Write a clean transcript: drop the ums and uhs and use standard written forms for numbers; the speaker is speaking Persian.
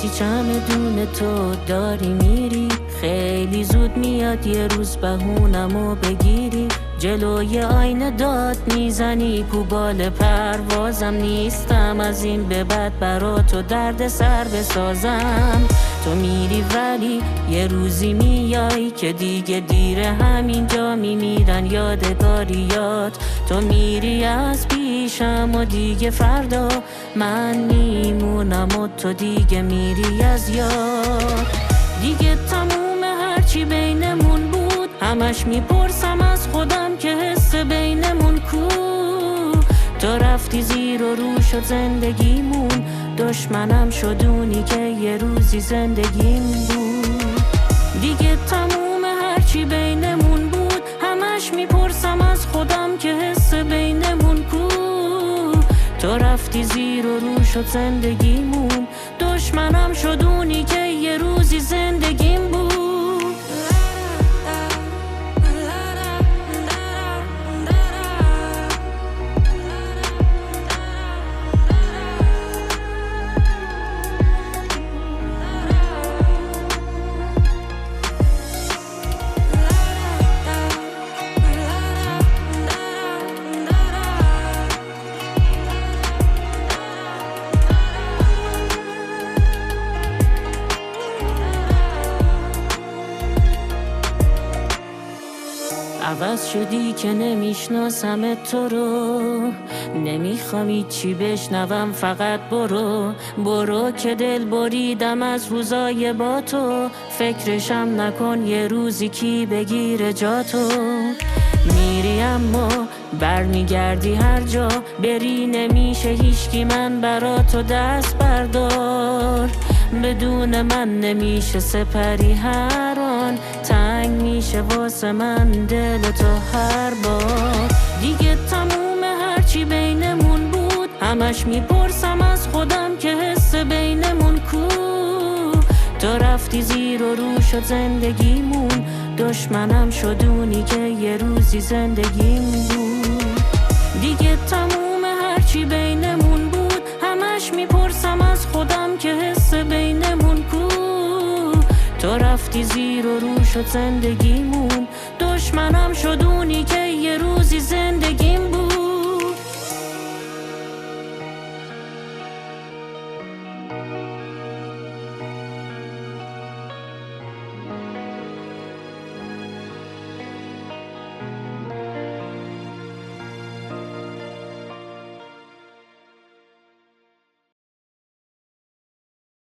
وقتی چمدون تو داری میری، خیلی زود میاد یه روز بهونمو بگیری. جلوی آینه داد میزنی کو بال پروازم نیستم، از این به بعد برا تو درد سر بسازم. تو میری ولی یه روزی میای که دیگه دیره، همینجا میمیرن یادگاریات. تو میری از پیشم و دیگه فردا من میمونم و تو دیگه میری از یاد. دیگه تموم هرچی بینمون بود، همش میپرسم از خودم که حس بینمون کو. تو رفتی زیر و رو شد زندگیمون، دشمنم شدونی که یه روزی زندگیم بود. دیگه تموم هرچی بینمون بود، همش میپرسم از خودم که حس بینمون کو. تو رفتی زیر و رو شد زندگیمون، دشمنم شدونی که یه روزی زندگیم بود. عوض شدی که نمیشناسم تو رو، نمیخوام چی بشنوم، فقط برو برو که دل بریدم از روزای با تو. فکرشم نکن یه روزی کی بگیره جا تو. میری اما برمیگردی هر جا بری، نمیشه هیچکی من برا تو دست بردار. بدون من نمیشه سپری هر آن، تنگ میشه واسه من دل تو هر بار. دیگه تموم هرچی بینمون بود، همش میپرسم از خودم که حس بینمون کو. تو رفتی زیر و رو شد زندگیمون، دشمنم شدونی که یه روزی زندگیم بود. دیگه تموم هرچی بینمون بود، همش میپرسم از خودم که حس بینمون کو. تو رفتی زیر و رو شد زندگیمون، دشمنم شدونی که یه روزی زندگیم بود.